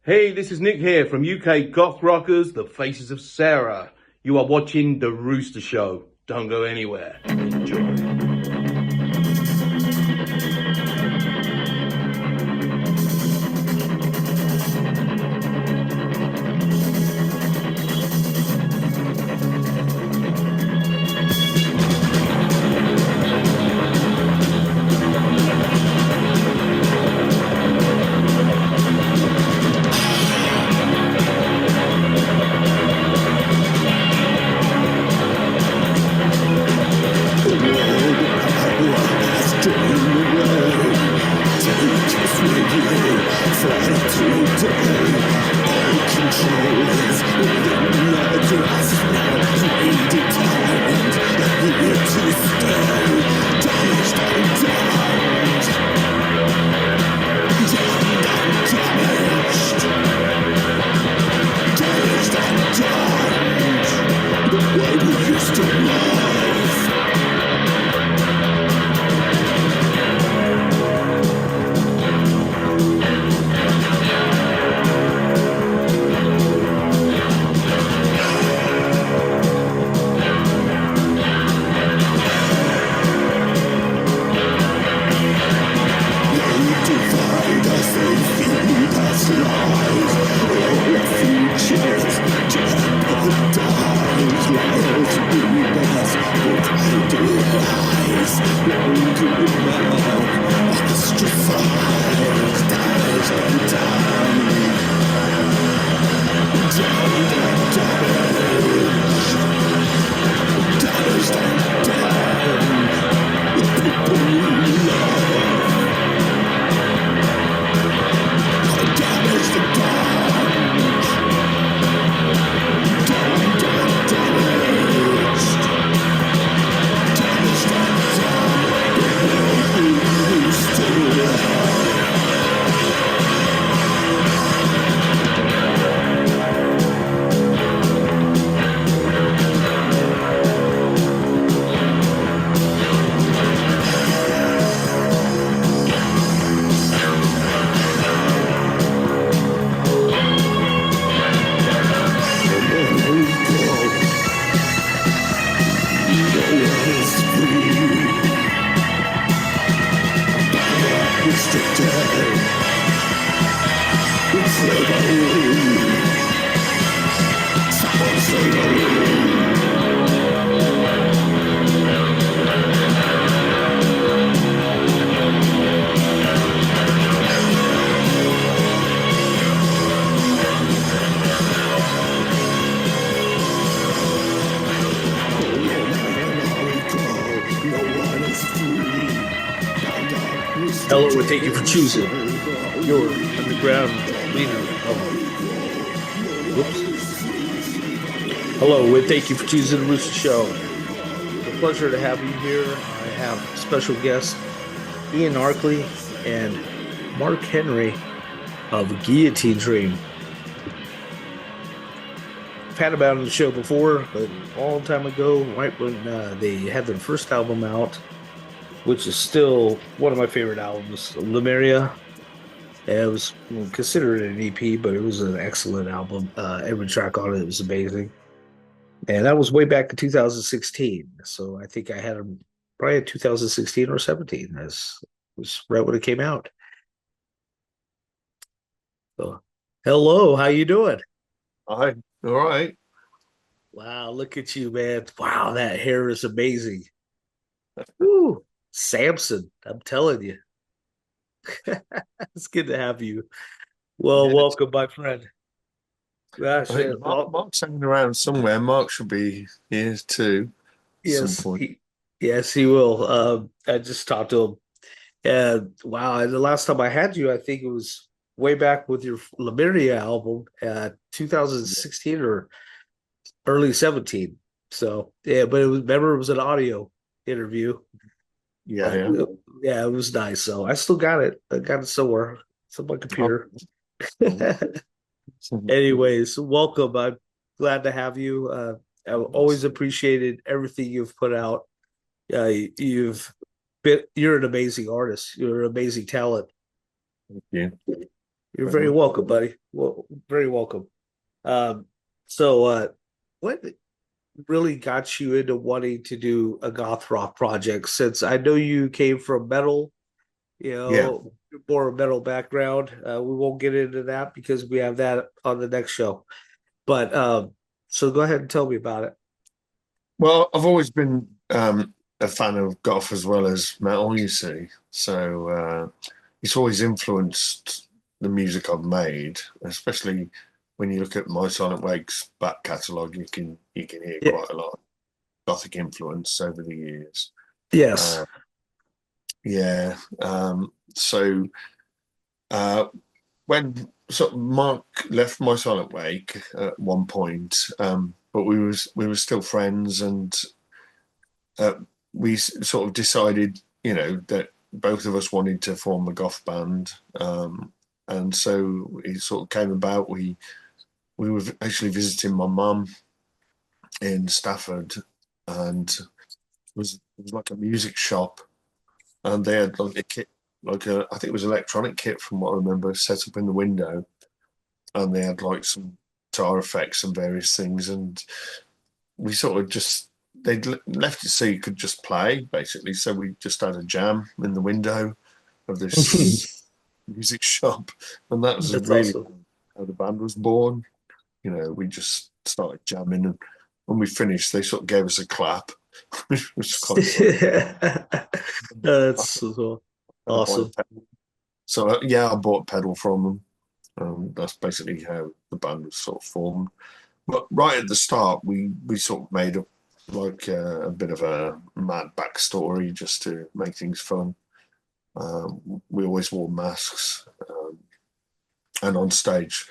Hey, this is Nick here from UK Goth Rockers, The Faces of Sarah. You are watching The Rooster Show. Don't go anywhere. Enjoy. Hello, and thank you for choosing your underground leader. Hello, and thank you for choosing the Roosta Show. It's a pleasure to have you here. I have special guests Ian Arkley and Mark Henry of Guillotine Dream. I've had them out on the show before, but a long time ago, right when they had their first album out, which is still one of my favorite albums, Lemuria. It was considered an EP, but it was an excellent album. Every track on it was amazing. And that was way back in 2016. So I think I had them probably in 2016 or 17. That was right when it came out. So, hello, how you doing? Hi, all right. Wow, look at you, man. Wow, that hair is amazing. Woo. Samson, I'm telling you. It's good to have you. Well, Yeah, welcome, my friend. I Gosh, think Mark's hanging around somewhere. Mark should be here too at some yes, point. yes, he will. I just talked to him. And wow, the last time I had you, I think it was way back with your Lemuria album, 2016 or early 17. So yeah, but remember it was an audio interview. Yeah, But yeah. yeah, it was nice. So I still got it. I got it somewhere. It's on my computer. Anyways, welcome. I'm glad to have you. I've always appreciated everything you've put out. You're an amazing artist. You're an amazing talent. Yeah. You're very very much. welcome, buddy. Well, very welcome. Um, so what really got you into wanting to do a goth rock project? Since I know you came from metal, Yeah. more metal background. We won't get into that because we have that on the next show. But so go ahead and tell me about it. Well, I've always been a fan of goth as well as metal, you see. So it's always influenced the music I've made, especially when you look at My Silent Wake's back catalogue, you can hear Yeah. quite a lot of gothic influence over the years. Yes. Uh, yeah. So uh, when sort of Mark left My Silent Wake at one point, but we were still friends, and uh, we sort of decided, that both of us wanted to form a goth band, and so it sort of came about. We were actually visiting my mum in Stafford, and it was like a music shop, and they had like a kit, I think it was electronic kit from what I remember, set up in the window, and they had like some guitar effects and various things, and we sort of just they'd left it so you could just play basically. So we just had a jam in the window of this music shop, and that was That's really awesome. how the band was born. We just started jamming, and when we finished, they sort of gave us a clap, which was quite funny. That's so I buy a awesome. pedal. So yeah, I bought a pedal from them. That's basically how the band was sort of formed. But right at the start, we sort of made up like a bit of a mad backstory just to make things fun. We always wore masks, and on stage,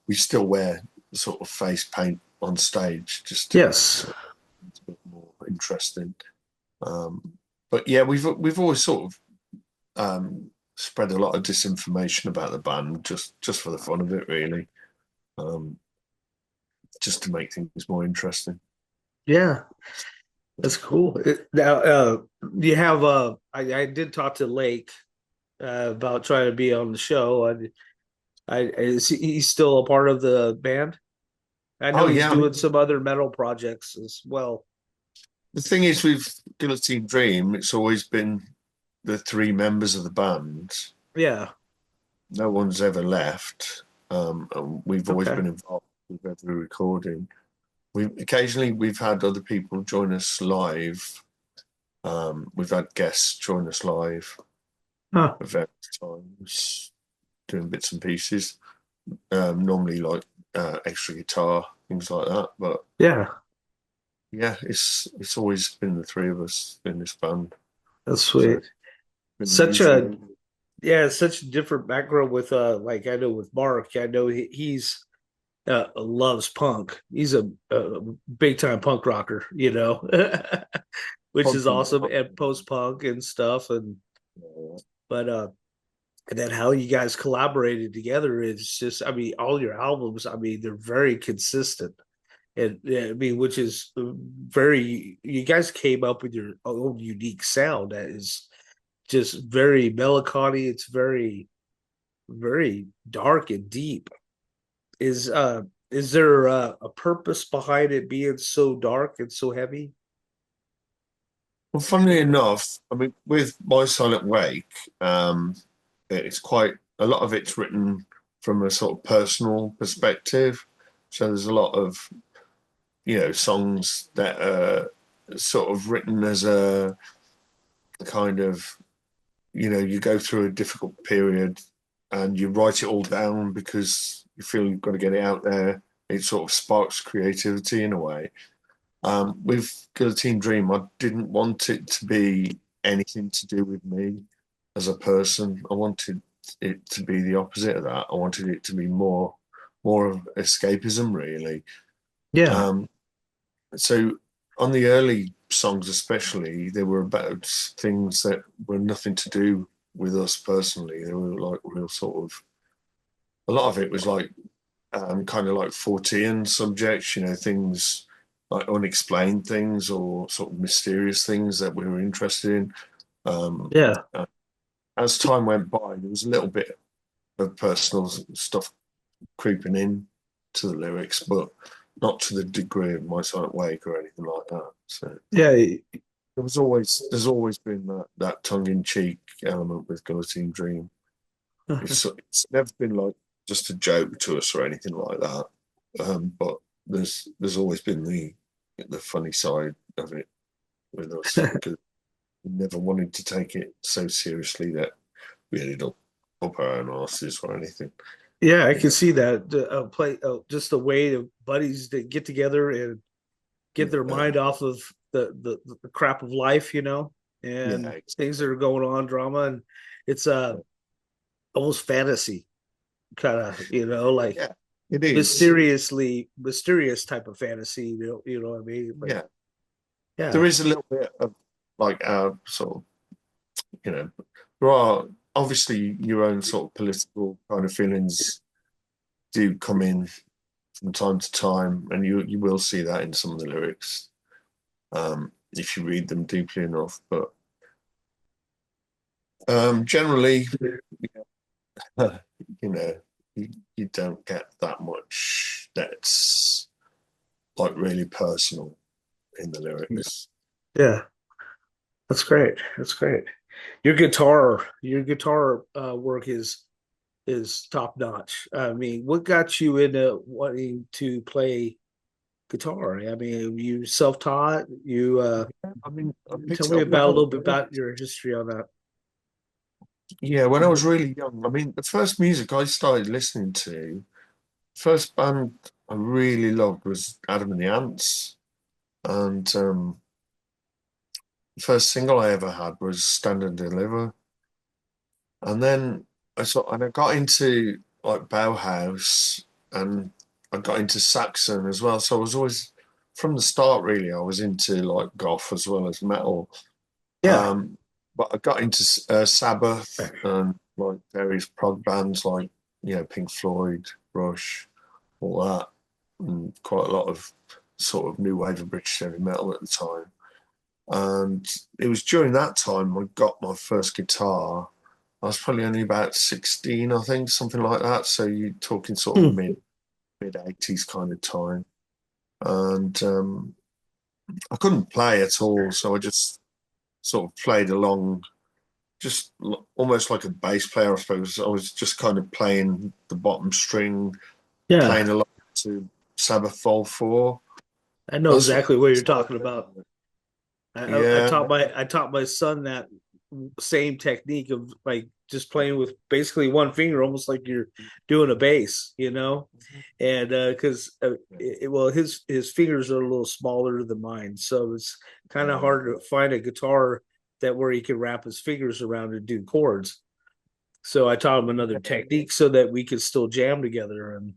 we still wear sort of face paint on stage just to Yes. sort of make it a bit more interesting. Um, but yeah, we've always sort of spread a lot of disinformation about the band just for the fun of it, really, um, just to make things more interesting. Yeah. That's cool. Now, you have I did talk to Lake about trying to be on the show. He's still a part of the band? I know Oh he's yeah, I doing mean, some other metal projects as well. the thing is with Guillotine Dream, it's always been the three members of the band. Yeah. No one's ever left. And we've always Okay. been involved with every recording. We've had other people join us live. We've had guests join us live Huh. at various times, doing bits and pieces. Normally like extra guitar, things like that. But Yeah. yeah, it's always been the three of us in this band. That's So sweet. it's been Such unusual. a Yeah, such a different background with like I know with Mark. I know he's loves punk. He's a big time punk rocker, which is Probably awesome, and post punk and stuff. But and then how you guys collaborated together is just, I mean, all your albums, I mean, they're very consistent. And yeah, I mean, which is very, you guys came up with your own unique sound that is just very melancholy. It's very, very dark and deep. Is there a purpose behind it being so dark and so heavy? Well, funnily enough, I mean, with My Silent Wake, it's quite a lot of it's written from a sort of personal perspective. So there's a lot of, songs that are sort of written as a kind of, you go through a difficult period and you write it all down because you feel you've got to get it out there. It sort of sparks creativity in a way. With Guillotine Dream, I didn't want it to be anything to do with me as a person. I wanted it to be the opposite of that. I wanted it to be more of escapism, really. Yeah. Um, so on the early songs, especially, they were about things that were nothing to do with us personally. They were like real sort of. A lot of it was like kind of like Fortean subjects, things like unexplained things or sort of mysterious things that we were interested in. Um, Yeah. as time went by, there was a little bit of personal stuff creeping in to the lyrics, but not to the degree of My Silent Wake or anything like that. So Yeah, there's always been that tongue in cheek element with Guillotine Dream. It's never been like just a joke to us or anything like that. But there's always been the funny side of it with us because we never wanted to take it so seriously that we ended up our own asses or anything. yeah, I can see that. Play just a way of buddies that get together and get their Yeah, mind off of the crap of life, and yeah, things that are going on, drama, and it's almost fantasy kind of, like yeah. It is. mysterious type of fantasy, you know what I mean? But Yeah, there yeah, is a little bit of like our sort of, there are obviously your own sort of political kind of feelings do come in from time to time, and you will see that in some of the lyrics if you read them deeply enough. But generally, you know, you don't get that much that's like really personal in the lyrics. yeah, that's great. That's great. Your guitar work is top notch. I mean, what got you into wanting to play guitar? I mean, you self-taught. You I mean, I tell picked it me up about a little bit about your history on that. yeah, when I was really young. I mean, the first music I started listening to, first band I really loved was Adam and the Ants, and the first single I ever had was Stand and Deliver, and then I got into like Bauhaus, and I got into Saxon as well. So I was always from the start really I was into like goth as well as metal. Yeah. But I got into Sabbath and like various prog bands like Pink Floyd, Rush, all that, and quite a lot of sort of new wave of British heavy metal at the time. And it was during that time I got my first guitar. I was probably only about 16, I think, something like that. So you're talking sort of Hmm. mid 80s kind of time. And I couldn't play at all, so I just sort of played along, just almost like a bass player, I suppose. I was just kind of playing the bottom string, Yeah. playing along to Sabbath Vol 4. I know That's what exactly what you're talking started. about. I Yeah, taught my son that same technique of like just playing with basically one finger, almost like you're doing a bass, and because well, his fingers are a little smaller than mine, so it's kind of hard to find a guitar that where he can wrap his fingers around and do chords. So I taught him another technique so that we could still jam together, and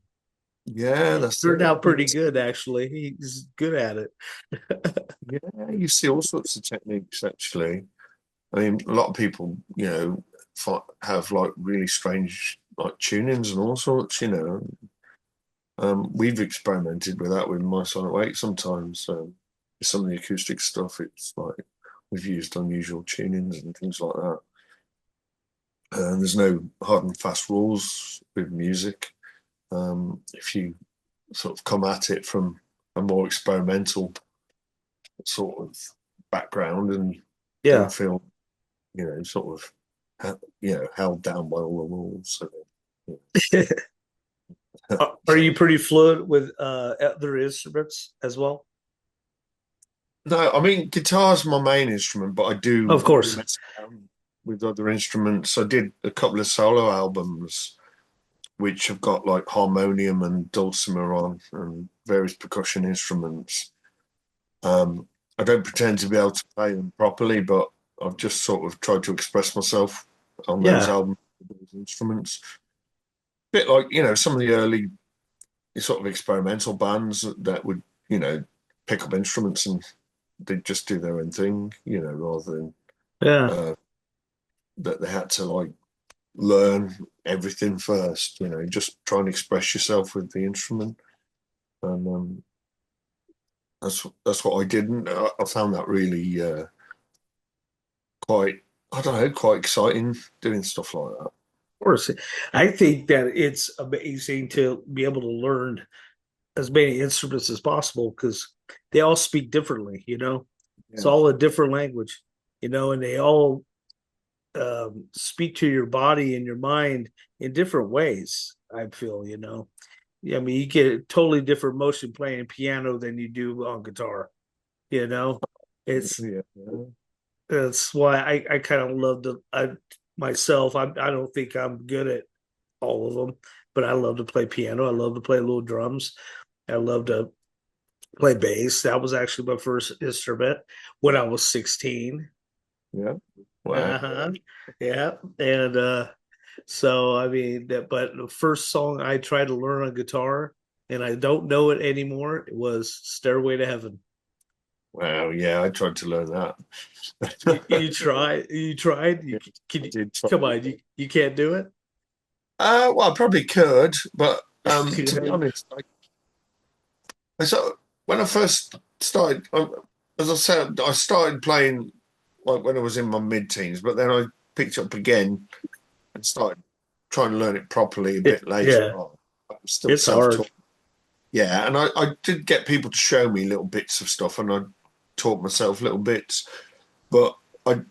yeah, it that's turned it. out pretty good actually. He's good at it. Yeah, you see all sorts of techniques actually. I mean, a lot of people, have like really strange like tunings and all sorts. We've experimented with that with My Sonic Wake sometimes. Some of the acoustic stuff, it's like we've used unusual tunings and things like that. And there's no hard and fast rules with music. If you sort of come at it from a more experimental sort of background and Yeah. don't feel, sort of, held down by all the rules. So, Are you pretty fluent with other instruments as well? no, I mean, guitar's my main instrument, but I Of do course. mess around with other instruments. I did a couple of solo albums, which have got like harmonium and dulcimer on and various percussion instruments. I don't pretend to be able to play them properly, but I've just sort of tried to express myself on those Yeah. albums with those instruments. Bit like, some of the early sort of experimental bands that would, pick up instruments and they just do their own thing, rather than Yeah. uh, that they had to like learn everything first, just try and express yourself with the instrument. And that's what I did. And I found that really quite, I don't know, quite exciting doing stuff like that. course. I think that it's amazing to be able to learn as many instruments as possible because they all speak differently, you know. It's Yeah, all a different language, you know, and they all speak to your body and your mind in different ways. I feel, you know. Yeah, I mean, you get a totally different motion playing piano than you do on guitar. You know, it's yeah, that's why I kind of love myself. I don't think I'm good at all of them, but I love to play piano. I love to play little drums. I love to play bass. That was actually my first instrument when I was 16. yeah. Wow. Uh-huh. Yeah. And so I mean that but the first song I tried to learn on guitar and I don't know it anymore, it was Stairway to Heaven. Wow. Yeah, I tried to learn that. You tried? Yeah, Can I you did try. come on, you can't do it? Well, I probably could, but to be honest, so when I first started, as I said, I started playing like when I was in my mid-teens, but then I picked up again and started trying to learn it properly a bit later Yeah, on. I was still it's hard. self-taught. Yeah, and I did get people to show me little bits of stuff, and I taught myself little bits. But I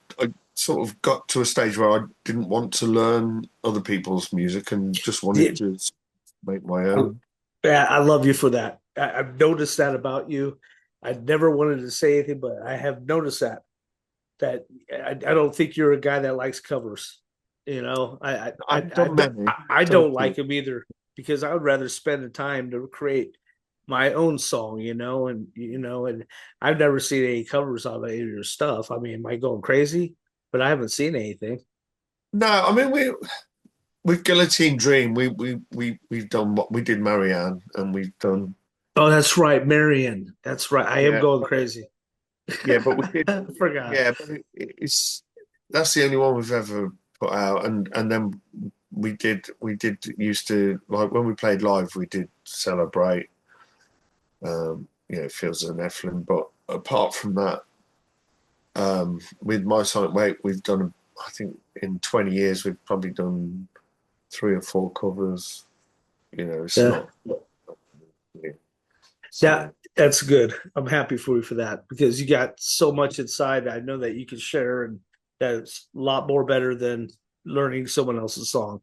sort of got to a stage where I didn't want to learn other people's music and just wanted Yeah, to make my own. yeah, I love you for that. I've noticed that about you. I never wanted to say anything, but I have noticed that I don't think you're a guy that likes covers. You know, I've done many, I done a don't like few. them either because I would rather spend the time to create my own song, and I've never seen any covers on any of your stuff. I mean, am I going crazy? But I haven't seen anything. No, I mean we with Guillotine Dream, we've done what we did Marianne, and we've done Oh, that's right, Marion. That's right. I am yeah, going crazy. yeah, but we did I forgot. yeah, but it's that's the only one we've ever put out, and then we did used to like when we played live, we did celebrate, Fields of Nephilim, but apart from that, with My Silent Wake, we've done I think in 20 years we've probably done three or four covers. It's Yeah. not yeah. Yeah, So that's good. I'm happy for you for that because you got so much inside that I know that you can share, and that's a lot more better than learning someone else's song.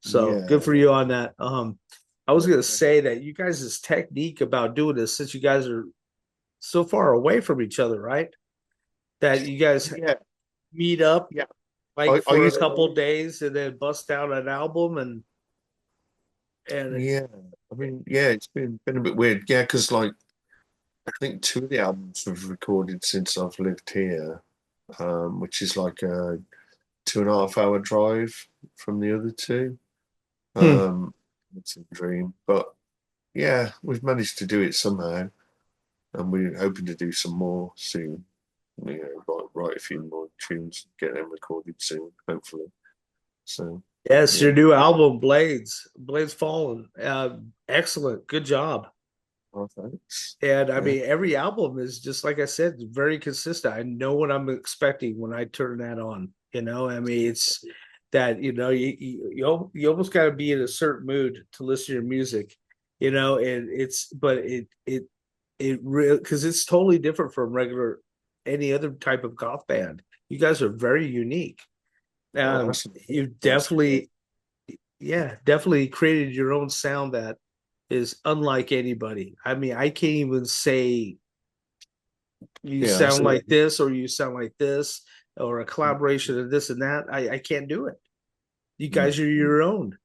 So good yeah, for you on that. I was gonna say that you guys' technique about doing this, since you guys are so far away from each other, right? That you guys yeah, meet up yeah. like I for a used couple days and then bust out an album and yeah. I mean, yeah, it's been a bit weird. Yeah, because like I think two of the albums we've recorded since I've lived here, which is like a 2.5 hour drive from the other two. hmm. Um, it's a dream, but yeah, we've managed to do it somehow, and we're hoping to do some more soon. Write a few more tunes, get them recorded soon, hopefully. So Yes, yeah, your new album, Blades Fallen. Excellent. Good job. oh, thanks. And I Yeah, mean, every album is just like I said, very consistent. I know what I'm expecting when I turn that on. I mean, it's that you almost got to be in a certain mood to listen to your music, and it really because it's totally different from regular any other type of goth band. You guys are very unique. oh, You that's definitely, yeah, definitely created your own sound that is unlike anybody. I mean, I can't even say you yeah. sound like this or you sound like this or a collaboration of this and that. I can't do it. You Mm. guys are your own.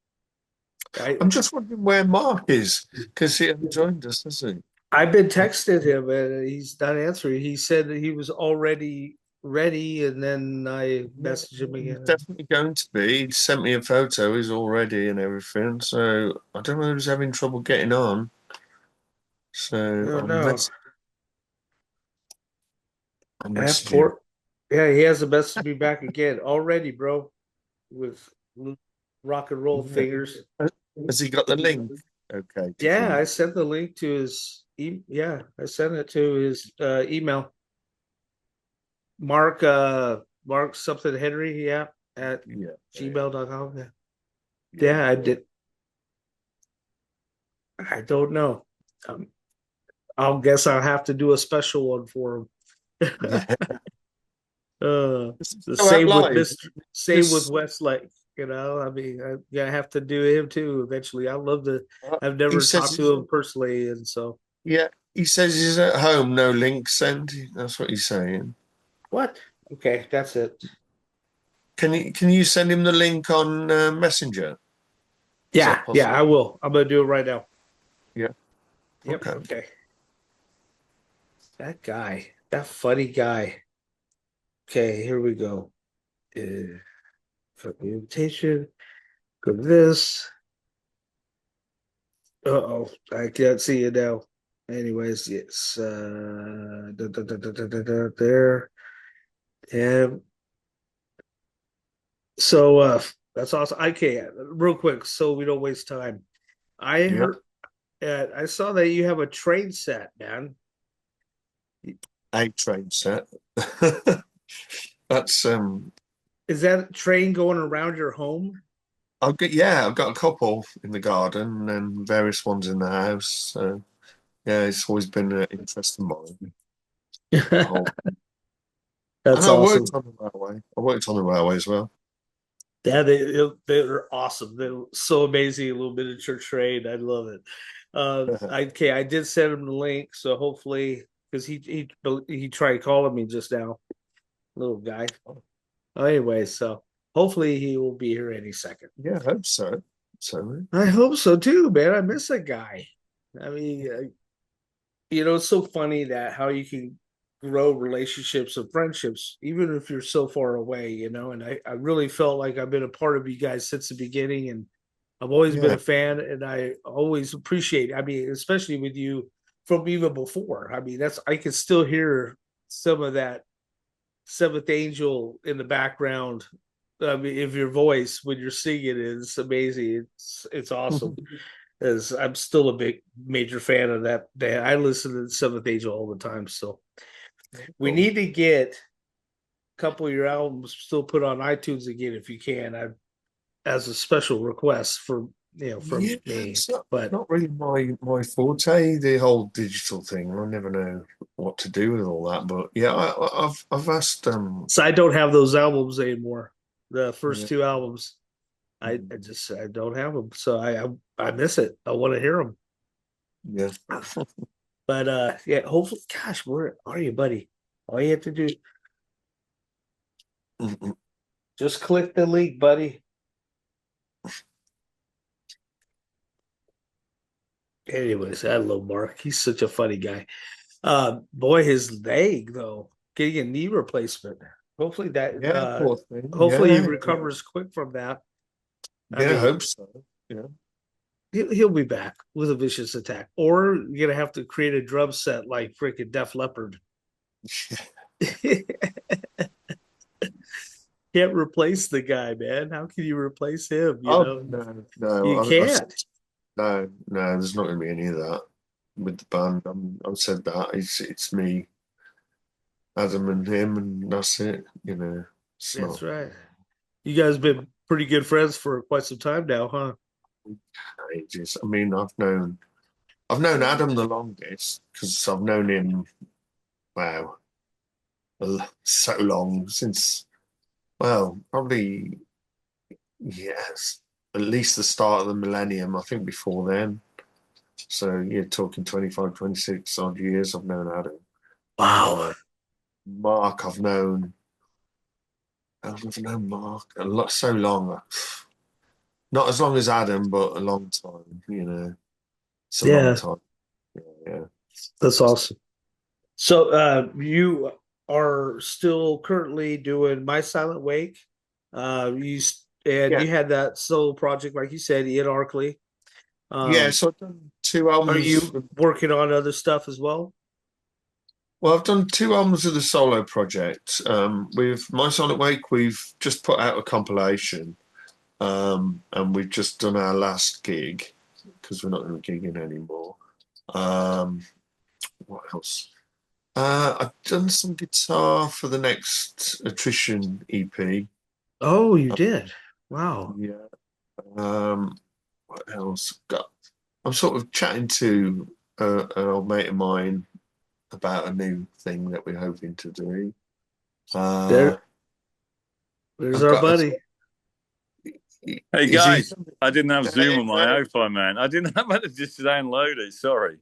I I'm just wondering where Mark is because he hasn't joined us, has he? I've been texting him and he's not answering. He said that he was already ready, and then I Yeah, messaged him he's again. definitely going to be. He sent me a photo. He's all ready and everything. So I don't know who's having trouble getting on. So Oh no, I'll that message him. poor. Yeah, he has the message me back again already, bro, with rock and roll Yeah. fingers. Has he got the link? Okay, to Yeah, I join. sent the link to yeah, I sent it to his email. Mark something Henry, yeah, at Yeah. gmail.com. Yeah. Yeah, I did. I don't know. Um, I'll guess I'll have to do a special one for him. Yeah. The Go out same with live. Mr. Same with Just Westlake. I mean, I have to do him too eventually. I love to. I've he never says talked he's to him personally, and so yeah. He says he's at home. No link sent. That's what he's saying. what? Okay, that's it. Can you send him the link on Messenger? Is Yeah, that yeah, possible? I will. I'm gonna do it right now. Yeah. Yep. Okay. Okay. That guy, that funny guy. Okay, here we go. For the invitation. Go to this. Uh-oh, I can't see it now. Anyways, yes. There. And so that's awesome. I can't real quick so we don't waste time. I Yeah. heard I saw that you have a train set, man. A train set. That's Is that a train going around your home? I've got a couple in the garden and various ones in the house. So yeah, it's always been an interest of mine. The whole and That's I worked awesome. on the railway. I worked on the railway as well. Yeah, they're awesome. They're so amazing. A little miniature train. I love it. I did send him the link, so hopefully, because he tried calling me just now, little guy. Anyway, so hopefully he will be here any second. Yeah, I hope so. So I hope so too, man. I miss that guy. I mean, it's so funny that how you can grow relationships and friendships, even if you're so far away. And I really felt like I've been a part of you guys since the beginning, and I've always been yeah. a fan, and I always appreciate. I mean, especially with you from even before. I mean, I can still hear some of that Seventh Angel in the background. I mean, if your voice when you're singing is amazing, it's awesome. As I'm still a big major fan of that band. I listen to the Seventh Angel all the time. So we Cool. need to get a couple of your albums still put on iTunes again if you can. As a special request from Yeah, me. it's not But not really my forte, the whole digital thing. I never know what to do with all that. But yeah, I've asked so I don't have those albums anymore. The first yeah. two albums, I don't have them. So I miss it. I want to hear them. Yeah. But yeah, hopefully, gosh, where are you, buddy? All you have to do just click the link, buddy. Anyways, I love Mark. He's such a funny guy. Boy, his leg though, getting a knee replacement. Hopefully that Yeah, poor thing. hopefully he Yeah, recovers quick from that. I yeah, I mean, hope so. Yeah. he'll be back with a vicious attack. Or you're gonna have to create a drum set like freaking Def Leppard. Can't replace the guy, man. How can you replace him? Oh no, no, You I've said can't. no, no. There's not going to be any of that with the band. I've said that it's me, Adam, and him, and that's it. It's That's not right. You guys been pretty good friends for quite some time now, huh? ages. I mean, I've known Adam the longest because I've known him. Wow, so long since. Well, probably yes, at least the start of the millennium. I think before then. So you're talking 25, 26 odd years I've known Adam. Wow. Uh, Mark, I've known Mark a lot, so long. Not as long as Adam, but a long time. It's a long Yeah, time. Yeah, yeah. that's awesome. So you are still currently doing My Silent Wake. And Yeah, you had that solo project, like you said, Ian Arkley. yeah. Um, So I've done two are albums. you working on other stuff as well? Well, I've done two albums of the solo project. With My Sonic Wake, we've just put out a compilation, and we've just done our last gig because we're not going to be gigging anymore. Um, what else? I've done some guitar for the next Attrition EP. Oh, you did. Wow. Yeah. What else? I'm sort of chatting to an old mate of mine about a new thing that we're hoping to do. There's I've our got buddy. Hey is he? guys, I didn't have Zoom on my iPhone, man. I didn't have to just download it. Sorry.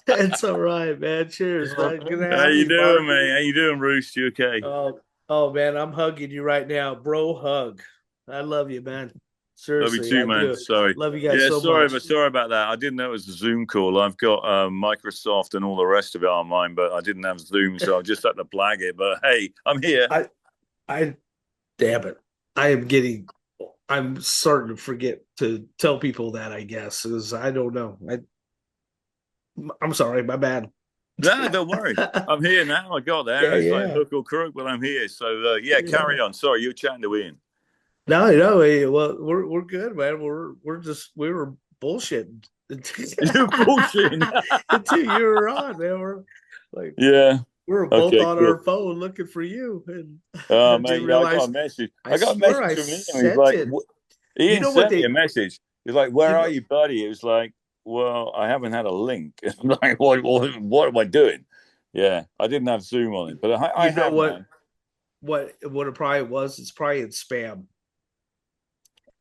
It's all right, man. Cheers, man. Good to How have you you, Mark. doing, man? How you doing, Roost? You okay? Oh, man, I'm hugging you right now, bro. Hug. I love you, man. Love you Seriously, too, I man. do. Sorry. Love you guys Yeah, so sorry, much. but sorry about that. I didn't know it was a Zoom call. I've got Microsoft and all the rest of it on mine, but I didn't have Zoom, so I just had to blag it. But hey, I'm here. I damn it. I'm starting to forget to tell people that, I guess, because I don't know. I'm sorry, my bad. No, don't worry. I'm here now. I got there. Yeah, It's like yeah. hook or crook, but I'm here. So yeah, carry on. Sorry, you were chatting to Ian. No, no, hey, well, we're good, man. We were bullshitting You're bullshitting. until you were on, man. We're like Yeah. we were both Okay, on cool. our phone looking for you, and Oh, I mate, didn't yeah, I got realize. a message. I I got a swear message I from Ian. He's sent like, it. You Ian know what sent me they? a message. He's like, where You are know, you, buddy? It was like, well, I haven't had a link. I'm like, what am I doing? Yeah, I didn't have Zoom on it, but I you know have, man. what it probably was. It's probably in spam.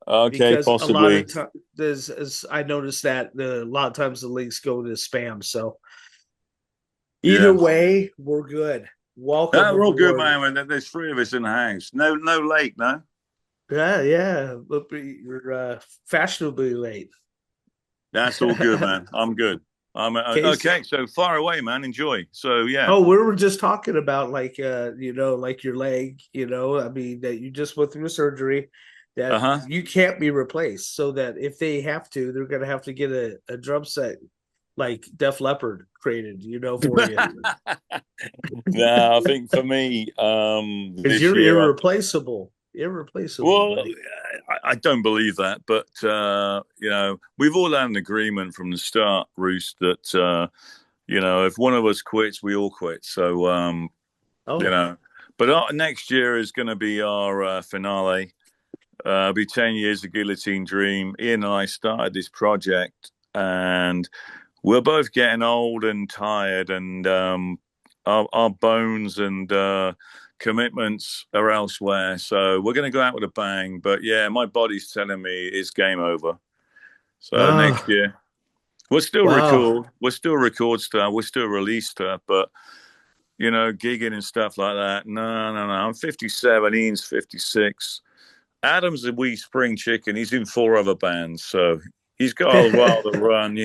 Okay, Because a lot possibly. of times I noticed that a lot of times the links go to spam. So either Yeah. way, we're good. Welcome No, we're all good, aboard. man. There's three of us in the house. No late, no? Yeah, yeah. But you're fashionably late. That's all good, man. I'm good. I'm Case. okay. So far away, man. Enjoy. So yeah. Oh, we were just talking about like like your leg, I mean that you just went through surgery that Uh-huh. you can't be replaced. So that if they have to, they're gonna have to get a drum set like Def Leppard created, for you. No, I think for me, Because this you're year, irreplaceable. Irreplaceable, well, buddy. I don't believe that, but we've all had an agreement from the start, Roos, that if one of us quits, we all quit. So Oh. but next year is going to be our finale. It'll be 10 years of Guillotine Dream. Ian and I started this project, and we're both getting old and tired, and our bones and commitments are elsewhere. So we're going to go out with a bang. But yeah, my body's telling me it's game over. So next Ah, year, we'll still wow. record. We'll still record stuff. We'll still release stuff. But gigging and stuff like that. No. I'm 57. Ian's 56. Adam's a wee spring chicken. He's in 4 other bands, so he's got a while to run,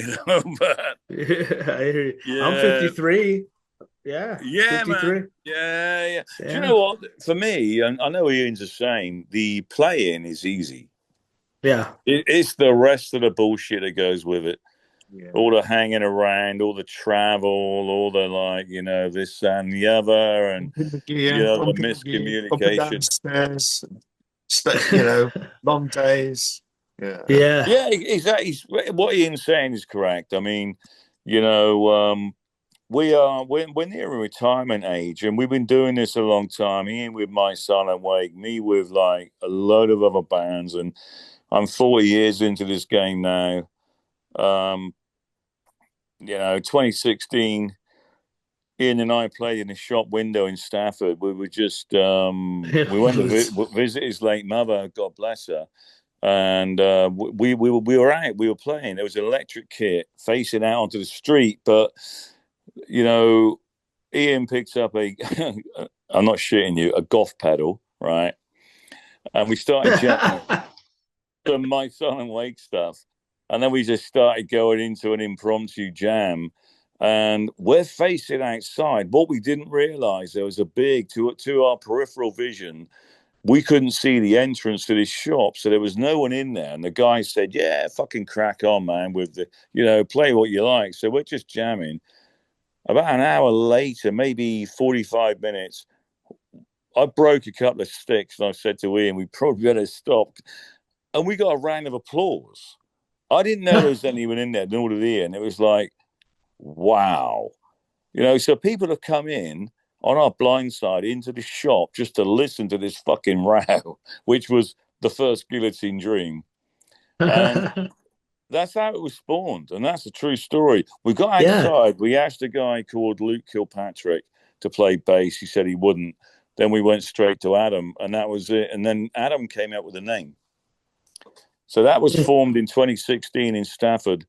But Yeah, I hear you. I'm yeah, 53. Yeah, yeah, man. 53. Yeah. Do you Yeah. know what? For me, and I know Ian's the same, the play-in is easy. Yeah. It's the rest of the bullshit that goes with it. Yeah. All the hanging around, all the travel, all the this that, and the other, and Yeah, the bumping the gear, up and down miscommunication. stairs, long days. Yeah. Yeah. Yeah, exactly. What Ian's saying is correct. I mean, we're nearing retirement age, and we've been doing this a long time. Ian with My Silent Wake, me with like a load of other bands, and I'm 40 years into this game now. 2016, Ian and I played in a shop window in Stafford. We were just we went to visit his late mother, God bless her. And we were out, we were playing. There was an electric kit facing out onto the street, but Ian picks up I'm not shitting you, a golf pedal, right? And we started jamming some My Silent Wake stuff, and then we just started going into an impromptu jam. And we're facing outside. What we didn't realize, there was a big to our peripheral vision, we couldn't see the entrance to this shop, so there was no one in there. And the guy said, yeah, fucking crack on, man, with the, play what you like. So we're just jamming. About an hour later, maybe 45 minutes, I broke a couple of sticks and I said to Ian, we probably better stop. And we got a round of applause. I didn't know there was anyone in there, nor did Ian. It was like, wow. So people have come in on our blind side into the shop just to listen to this fucking row, which was the first Guillotine Dream. And that's how it was spawned, and that's a true story. We got Yeah. outside. We asked a guy called Luke Kilpatrick to play bass. He said he wouldn't. Then we went straight to Addam, and that was it. And then Addam came out with a name. So that was formed in 2016 in Stafford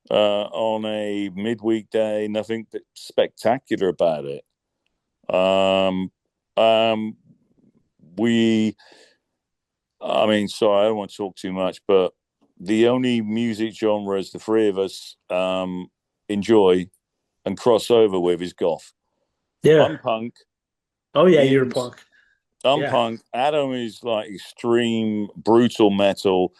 on a midweek day. Nothing spectacular about it. Um, um, I mean, sorry, I don't want to talk too much, but the only music genres the three of us enjoy and cross over with is goth. I'm Yeah. punk. Oh yeah, you're a Ian's punk. I'm Yeah. punk. Addam is like extreme brutal metal,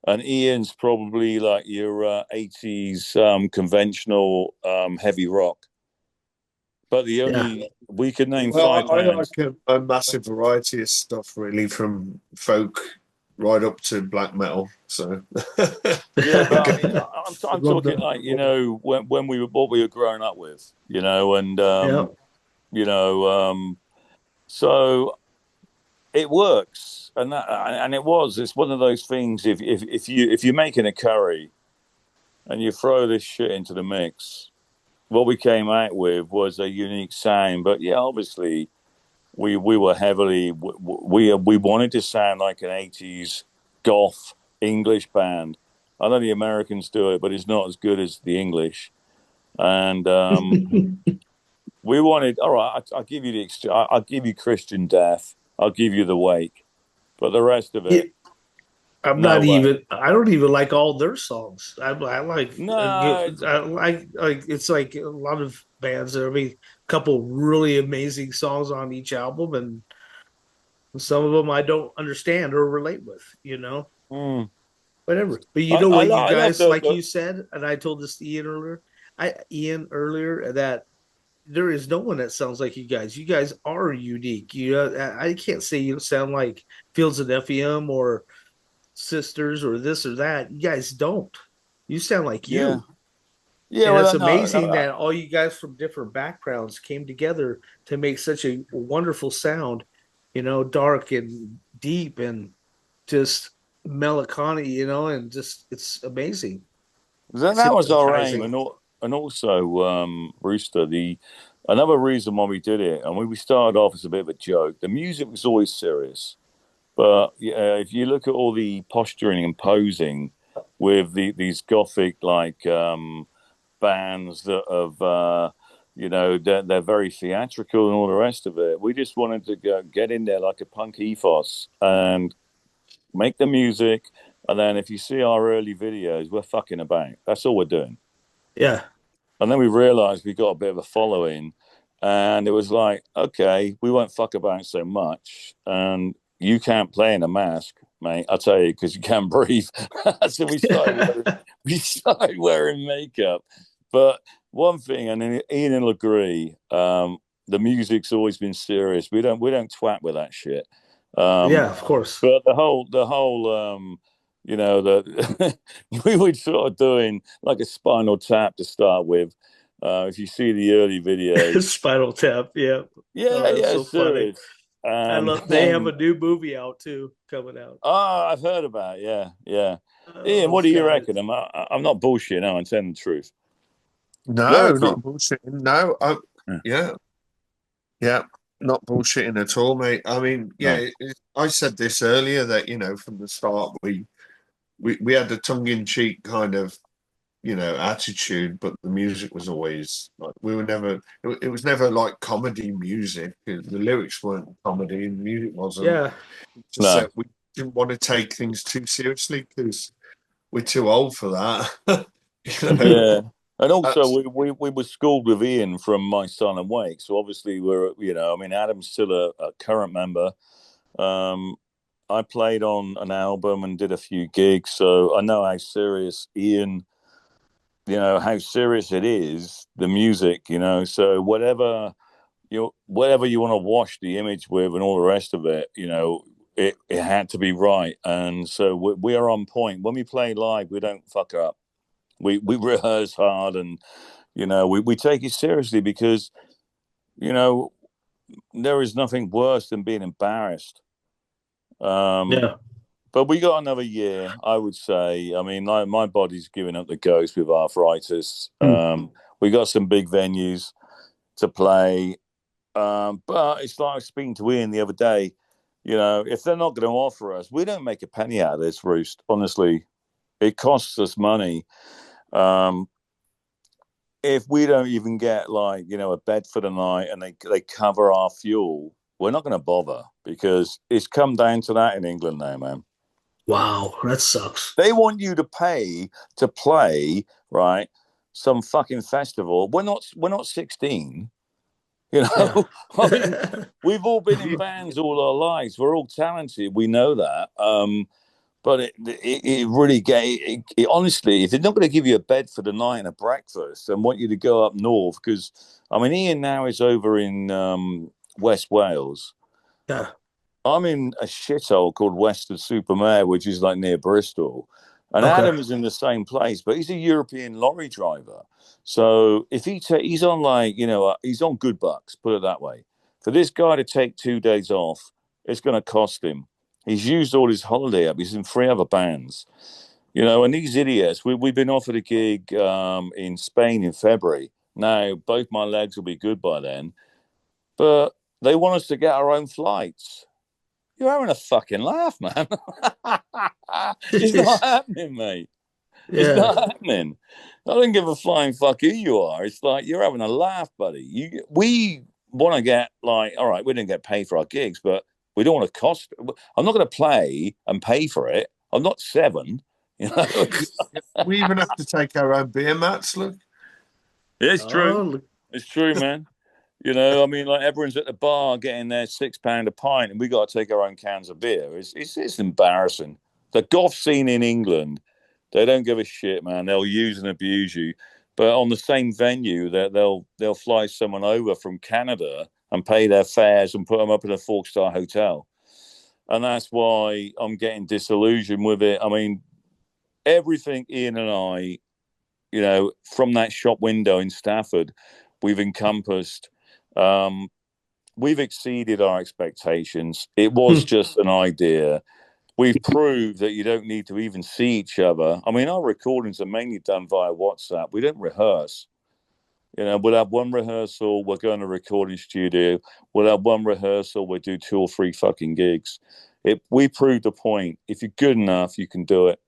and Ian's probably like your 80s conventional heavy rock. But the Yeah. only we could name Well, five I like bands. a massive variety of stuff, really, from folk right up to black metal. So, Yeah, but I mean, I'm Love talking the like when we were what we were growing up with, and yeah. you know, so it works, and it's one of those things. If you're making a curry and you throw this shit into the mix, what we came out with was a unique sound. But yeah, obviously we were heavily we wanted to sound like an 80s goth English band. I know the Americans do it, but it's not as good as the English. And we wanted, all right, I'll give you I'll give you Christian Death, I'll give you the Wake, but the rest of Yeah. it, no way. I don't even like all their songs. I like, No, like, it's like a lot of bands. I mean, a couple really amazing songs on each album, and some of them I don't understand or relate with, mm, whatever. But you know what, you I love guys, like the you said, and I told this to Ian earlier, that there is no one that sounds like you guys. You guys are unique. I can't say you sound like Fields of Nephium or Sisters or this or that. You guys don't. You sound like yeah, you. yeah. And it's Well, no, amazing no, that all you guys from different backgrounds came together to make such a wonderful sound, dark and deep and just melancholy, and just it's amazing. It's that was our aim, hypnotizing. and also Rooster. The another reason why we did it, and we started off as a bit of a joke. The music was always serious, but yeah, if you look at all the posturing and posing with these gothic like bands that have. They're very theatrical and all the rest of it. We just wanted to get in there like a punk ethos and make the music. And then if you see our early videos, we're fucking about. That's all we're doing. Yeah. And then we realized we got a bit of a following. And it was like, okay, we won't fuck about so much. And you can't play in a mask, mate. I'll tell you, because you can't breathe. So we started wearing makeup. But one thing, and Ian will agree, the music's always been serious. We don't twat with that shit. Um, Yeah, of course. but the whole the we were sort of doing like a Spinal Tap to start with. If you see the early videos, Spinal Tap. Yeah. Oh, yeah, that's yeah, so funny. serious. And They have a new movie out too, coming out. I've heard about it. Yeah, yeah. Ian, Oh what do you God. reckon? I'm not bullshitting. I'm telling the truth. no, Worth it. not bullshitting. No, yeah, yeah, not bullshitting at all, mate. I mean, yeah, No. I said this earlier that from the start we had a tongue-in-cheek kind of attitude, but the music was always like we were never. It was never like comedy music. The lyrics weren't comedy, and the music wasn't. Yeah. Just No. that we didn't want to take things too seriously because we're too old for that. you know, Yeah. And also, that's we were schooled with Ian from My Silent Wake. So obviously, I mean, Adam's still a current member. Um, I played on an album and did a few gigs. So I know how serious Ian, how serious it is, the music, So whatever you want to wash the image with and all the rest of it, it had to be right. And so we are on point. When we play live, we don't fuck up. We rehearse hard and we take it seriously because you know there is nothing worse than being embarrassed. Um, Yeah. But we got another year, I would say. I mean, my body's giving up the ghost with arthritis. We got some big venues to play. But it's like I was speaking to Ian the other day. You know, if they're not going to offer us, we don't make a penny out of this, Roost. Honestly, it costs us money. If we don't even get like, you know, a bed for the night and they cover our fuel, we're not going to bother because it's come down to that in England now, man. Wow, that sucks. They want you to pay to play, right? Some fucking festival. We're not 16. You know, I mean, we've all been in bands all our lives. We're all talented. We know that. But it really honestly, if they're not going to give you a bed for the night and a breakfast and want you to go up north, because I mean, Ian now is over in West Wales. Yeah. I'm in a shithole called Weston-super-Mare, which is like near Bristol. And Okay. Addam is in the same place, but he's a European lorry driver. So if he's on like, you know, he's on good bucks, put it that way. For this guy to take 2 days off, it's going to cost him. He's used all his holiday up. He's in 3 other bands, you know, and these idiots, we've been offered a gig in Spain in February. Now, both my legs will be good by then, but they want us to get our own flights. You're having a fucking laugh, man. It's not happening, mate. It's not happening. I don't give a flying fuck who you are. It's like you're having a laugh, buddy. We want to get like, all right, we didn't get paid for our gigs, but we don't want to cost. I'm not going to play and pay for it. I'm not 7. You know, We even have to take our own beer mats. Look, it's true. It's true, man. You know, I mean, like everyone's at the bar getting their £6 a pint, and we got to take our own cans of beer. It's embarrassing. The goth scene in England, they don't give a shit, man. They'll use and abuse you, but on the same venue, they'll fly someone over from Canada and pay their fares and put them up in a 4-star hotel, and that's why I'm getting disillusioned with it. I mean, everything Ian and I, you know, from that shop window in Stafford, we've encompassed. We've exceeded our expectations. It was just an idea. We've proved that you don't need to even see each other. I mean, our recordings are mainly done via WhatsApp. We don't rehearse. You know, we'll have one rehearsal. We'll go in a recording studio. We'll have one rehearsal. We'll do 2 or 3 fucking gigs. We proved the point. If you're good enough, you can do it.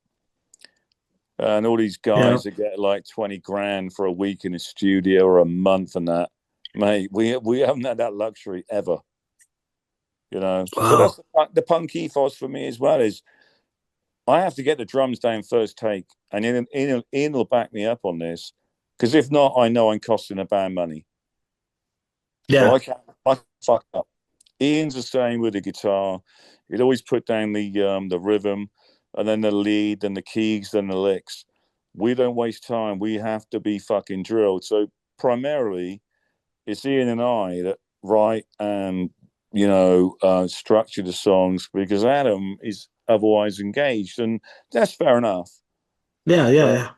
And all these guys that get like 20 grand for a week in a studio or a month and that, mate, we haven't had that luxury ever. You know, so that's the punk ethos for me as well. Is I have to get the drums down first take, and Ian will back me up on this, because if not, I know I'm costing a band money. Yeah, so I fuck up. Ian's the same with the guitar. He'd always put down the rhythm, and then the lead, then the keys, then the licks. We don't waste time. We have to be fucking drilled. So primarily, it's Ian and I that write and, you know, structure the songs, because Addam is otherwise engaged, and that's fair enough. Yeah.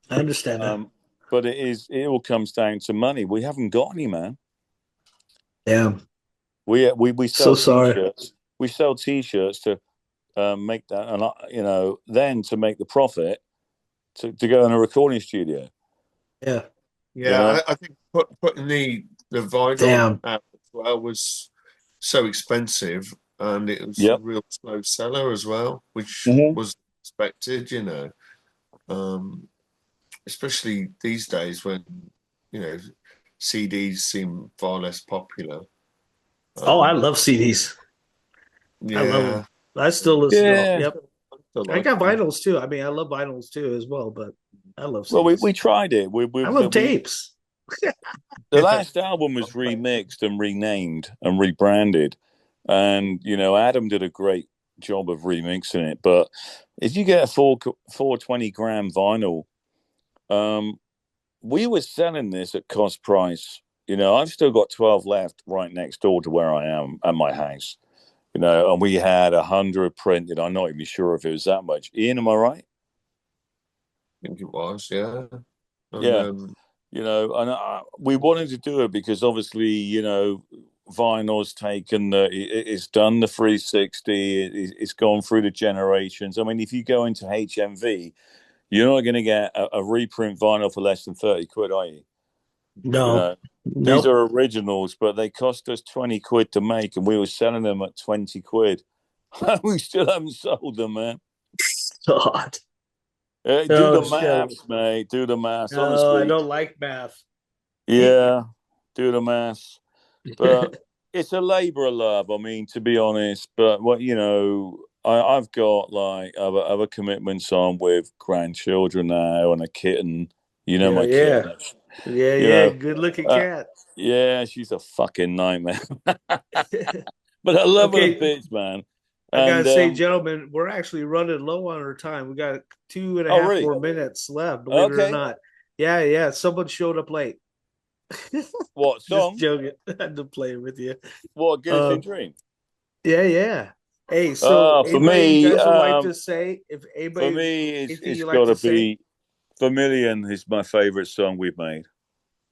I understand that. But it all comes down to money. We haven't got any, man. Yeah. We sell sorry. T-shirts. We sell T-shirts to make that, and you know, then to make the profit to go in a recording studio. Yeah. yeah, You know? I think putting the vinyl out as well was so expensive, and it was a real slow seller as well, which was expected, you know. Especially these days when, you know, CDs seem far less popular. I love CDs. Yeah, I love them. I still listen to them. Yep. I got vinyls too. I mean, I love vinyls too as well, but I love CDs. Well, we tried it. I love tapes. The last album was remixed and renamed and rebranded, and you know, Addam did a great job of remixing it. But if you get a 420 gram vinyl, we were selling this at cost price. You know, I've still got 12 left right next door to where I am at my house. You know, and we had 100 printed. I'm not even sure if it was that much. Ian, am I right? I think it was, yeah. And, yeah. You know, and we wanted to do it because obviously, you know, vinyl's taken it's done the 360. It's gone through the generations. I mean, if you go into HMV, you're not going to get a reprint vinyl for less than 30 quid, are you? No, You know, these are originals, but they cost us 20 quid to make, and we were selling them at 20 quid. We still haven't sold them, man. God. Do the maths, mate. Do the maths. No, honestly, I don't like math. Yeah, do the maths. But it's a labour of love. I mean, to be honest. But what I've got like other commitments on with grandchildren now and a kitten. My kitten. Yeah. Good looking cat. Yeah, she's a fucking nightmare. But I love her to bits, man. I gotta say, gentlemen, we're actually running low on our time. We got 2.5 more minutes left, believe it or not. Yeah. Someone showed up late. What song? Just joking. I'm just playing with you. What, Guillotine Dream? Yeah. Hey, so for me, you guys would like to say, if anybody, for me, it's got to be Vermilion is my favorite song we've made.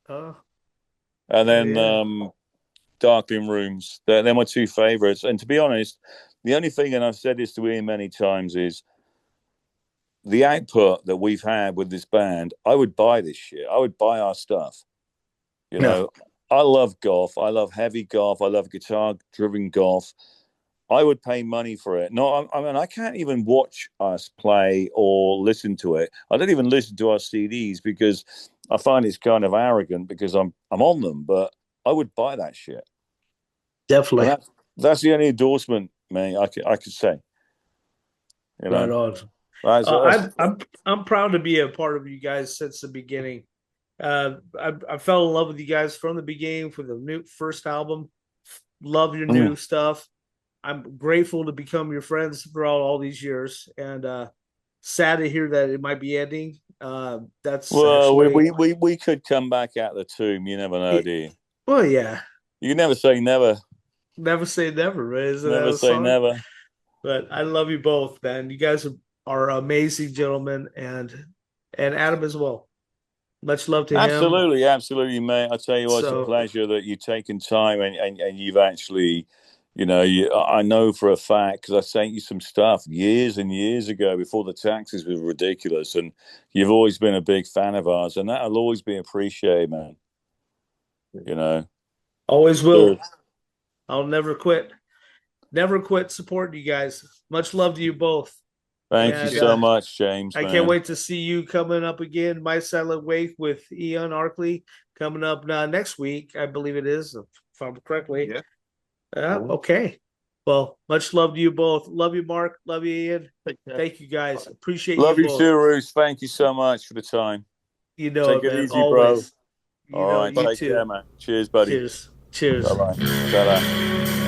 And then Darkling Rooms. They're my two favorites. And to be honest, the only thing, and I've said this to Ian many times, is the output that we've had with this band. I would buy this shit. I would buy our stuff. I love goth. I love heavy goth. I love guitar-driven goth. I would pay money for it. No, I mean, I can't even watch us play or listen to it. I don't even listen to our CDs because I find it's kind of arrogant because I'm on them. But I would buy that shit. Definitely. That's the only endorsement, man, I could say. Right on. I'm proud to be a part of you guys since the beginning. I fell in love with you guys from the beginning for the first album. Love your new stuff. I'm grateful to become your friends throughout all these years, and sad to hear that it might be ending. We could come back out the tomb. You never know, do you? Well, yeah. You never say never. Never say never, right? Isn't never that say song? Never. But I love you both, man. You guys are amazing gentlemen, and Addam as well. Much love to him. Absolutely, mate. I tell you what, it's a pleasure that you've taken time and you've actually, I know for a fact because I sent you some stuff years and years ago before the taxes were ridiculous, and you've always been a big fan of ours, and that'll always be appreciated, man. Always will. Sure. I'll never quit. Never quit supporting you guys. Much love to you both. Thank you so much, James. I can't wait to see you coming up again. My Silent Wake with Ian Arkley coming up next week, I believe it is, if I'm correctly. Yeah. Okay. Well, much love to you both. Love you, Mark. Love you, Ian. Thank you, guys. Appreciate love you both. Love you too, Roos. Thank you so much for the time. Take it man. Easy, always. Bro. All right. Take care, man. Cheers, buddy. Cheers. Bye-bye. Ta-da.